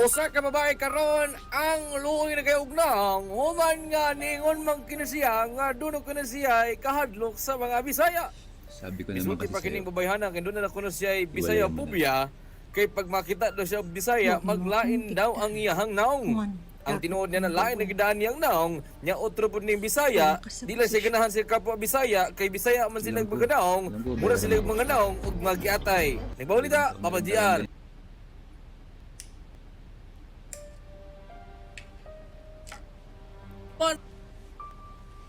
Usa ka babae karon ang luoy na kay ugnang human nga ningon man kinasiya nga duno kinasiya kahadlok sa mga Bisaya. Sabi ko naman Isulti kasi pa sa'yo, kining babayhana kay doon na kuno siya Bisaya Iwalayan mo na. phobia kay pag makita daw siya Bisaya maglain daw ang iyahang naong. Ang tinuod niya na lain na gidaan niyang naong nya otro pud ning Bisaya dili siya ganahan sa kapwa Bisaya kay Bisaya man sila maganaong mura sila mga naong ug magiatay. Nagbawalita Papa GR.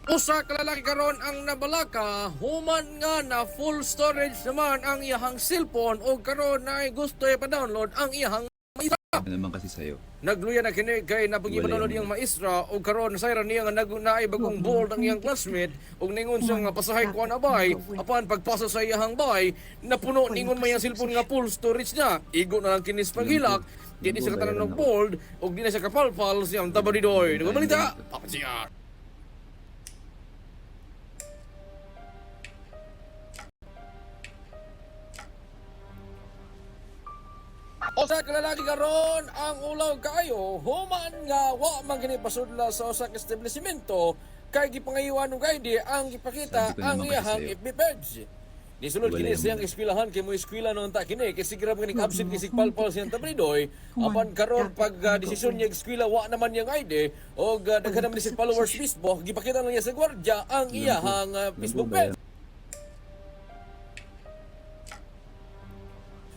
Usa ka lalaki karon ang nabalaka human nga na full storage naman ang iyahang cellphone o karon na gusto pa-download ang iyahang maistra. ano naman kasi sa'yo. Nagluya na kini kay napag-download iyang maistra o karon sayra niya nga nagunay bagong board ang iyang classmate ug ningon siya nga pasahay ko na bay apan pagpasa sa iyahang bay napuno ningon man iyang cellphone nga full storage niya. Igo na lang kinis paghilak. Di siya katanan ng board ug di na siya kapalpal siyang tabadidoy. Nagabalita, Papa GR. Usa ka lalaki karon ang ulaw kayo human nga wa man kini pasudla sa usa ka establishmento kay gipangayuan og ID ang gipakita Sabi ko ang naman kasi iyahang sa'yo. FB page. Nisulod kini Iwalayan mo siyang na. eskwelahan kay mo eskwela noon ta kini kay sigira kini absent kay sigpalpal siyang tabridoy apan karon pag desisyon niya eskwela wa naman niyang ID og daghan naman si followers Facebook gipakita lang niya sa gwardiya ang iyahang Facebook page.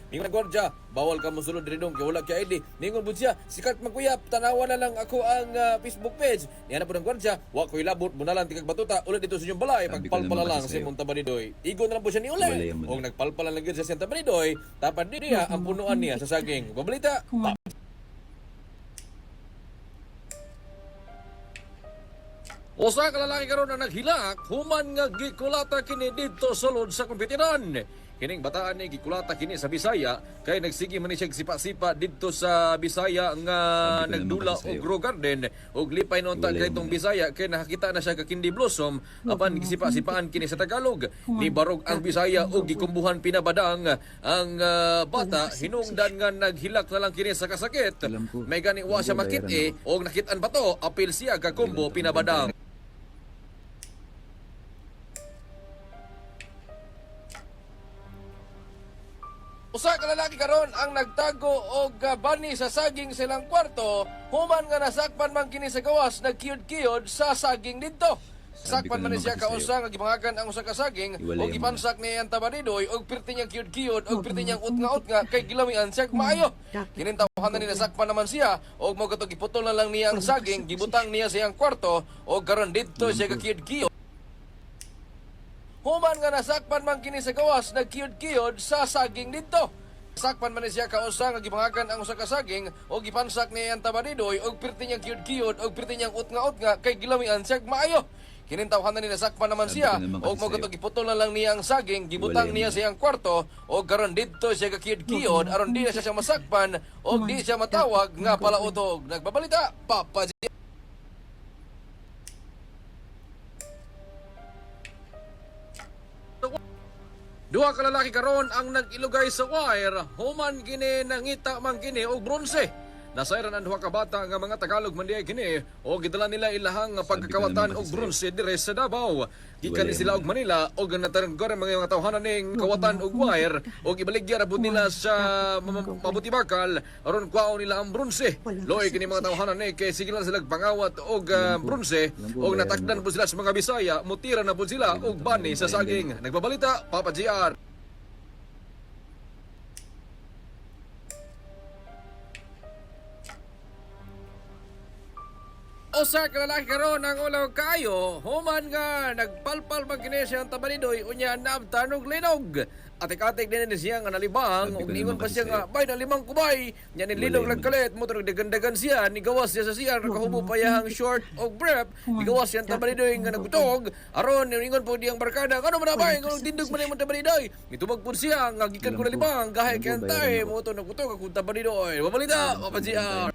Ningon gwardiya, bawal ka mosulod diri dong kay wala kay ID. Ningon bud siya, sikat magkuyap, tanawa na lang ako ang Facebook page. Niya na po ng gwardiya, wa ko'y labot, muna lang tigag batuta, ulit dito sa inyong balay, Sabi ko pagpalpala naman lang kasi si sa'yo. Montabanidoy. Igo na lang po siya ni Ule. Iwalayan mo na. O nagpalpala lang sa Santa Banidoy, tapad di niya ang punuan niya sa saging. Babalita, Usa ka lalaki karon ang naghilak human nga gikulata kini didto sulod sa kompetiran. Kining bataan ni gikulata kini sa Bisaya kay nagsigi man ni siya sipa-sipa didto sa Bisaya nga Sabi ko naman nagdula kasi sa'yo. og Grow Garden ug lipay noon ta Iwalayan kay mo tong na. Bisaya kay nakakita na siya ka Kindi Blossom apan gisipa-sipaan kini sa Tagalog. Ni barog ang Bisaya ug gikumbuhan pinabadang ang bata hinungdan nga naghilak na lang kini sa kasakit. Alam ko. May gani wa siya Alam ko, makit-e og nakitaan pa to apil siya ka kumbo pinabadang. Usa ka lalaki karon ang nagtago og bani sa saging silang kwarto human nga nasakpan man kini sa gawas nagkiyod-kiyod sa saging didto. Sabi ko Sakpan man ni naman siya kasi ka usa nga gibangagan ang usa ka saging Iwalayan og mo gipansak ni ang tabaridoy og pirti niyang kiyod-kiyod og pirti niyang utnga-utnga kay gilamian siya maayo. Kining tawhan ni nasakpan naman siya og mo kato giputol na lang niya ang saging gibutang niya sa iyang kwarto og karon didto siya ka kiyod-kiyod. Human nga nasakpan man kini sa gawas nagkiyod-kiyod sa saging didto. Sakpan man ni siya ka usa nga gibangagan ang usa ka saging o gipansak ni ang tabaridoy og pirti niyang kiyod-kiyod og pirti niyang utnga-utnga kay gilamian siya maayo. Kining tawhan ni nasakpan naman Sabi siya ko naman og kasi mo sa'yo. kato giputol na lang niya ang saging gibutang Iwalayan niya mo sa iyang kwarto og karon didto siya ka kiyod-kiyod aron di na siya masakpan og di siya matawag nga palautog. Nagbabalita Papa G. Duha ka lalaki karon ang nag-ilugay sa wire, human kini nangita man kini og bronze. Nasayran ang duha ka bata nga mga Tagalog man diay kini o gidala nila ilahang pagkakawatan naman og kasi bronze dire sa Davao. Gikan ni Iwalayan sila mo og Manila og nataranggar mga tawhanan ning kawatan og wire og ibaligya ra pud nila sa mabuti bakal aron kwaon nila ang bronze. Loy kini mga tawhanan ni kay sige lang sila pangawat og bronze og natakdan pud sila sa mga Bisaya, mutira na pud sila og bani sa saging. Nagbabalita Papa GR. Usa ka lalaki karon ang ulaw kayo human nga nagpalpal man kini siya ang tabanidoy unya nabtan og linog. Atik-atik din ni siya nga nalibang Sabi ug ko ningon naman pa kasi siya nga sa'yo. bay na limang kubay nya ni linog Iwalayan lang mo na. kalit mo turog dagan-dagan siya ni gawas siya sa siya nakahubo pa yahang short og brief ni gawas siya ang tabanidoy nga nagutog aron ningon po diyang barkada ano man bay kung tindog man imong tabanidoy mitubag pud siya nga gikan ko na libang gahay kay antay mo to nagutog akong tabanidoy. Babalita Papa GR.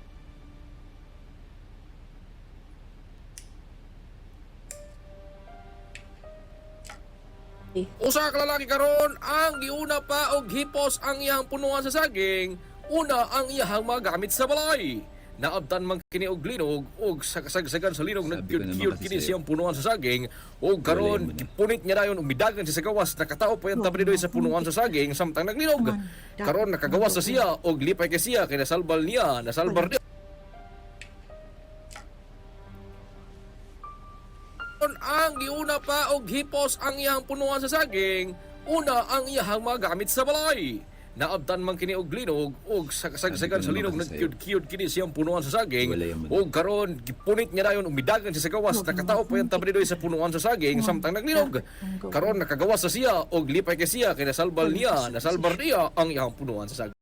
Usa ka lalaki karon ang giuna pa og hipos ang iyang punuan sa saging Una ang iyahang magamit sa balay. Naabtan man kini og linog og sa kasagsagan sa linog Sabi ko naman nagkyud kasi kini sa'yo. siyang punuan sa saging og karon Wala mo na. gipunit niya dayon og midagan siya sa gawas nakatao pa yung tabridoy sa punuan sa saging samtang naglinog. Karon nakagawas sa siya og lipay kay siya kay nasalbal niya nasalbar niya. Ang giuna pa og hipos ang iyang punuan sa saging, una ang iyahang magamit sa balay. Naabtan man kini og linog og sa kasagsagan Sabi ko sa linog naman kasi sa'yo. nagkyud kini siyang punuan sa saging Wala mo na. og karon gipunit niya dayon og midagan siya sa gawas nakatao pa yung tabridoy sa punuan sa saging samtang naglinog. Karon nakagawas sa siya og lipay kay siya kay nasalbal niya nasalbar niya ang iyang punuan sa saging.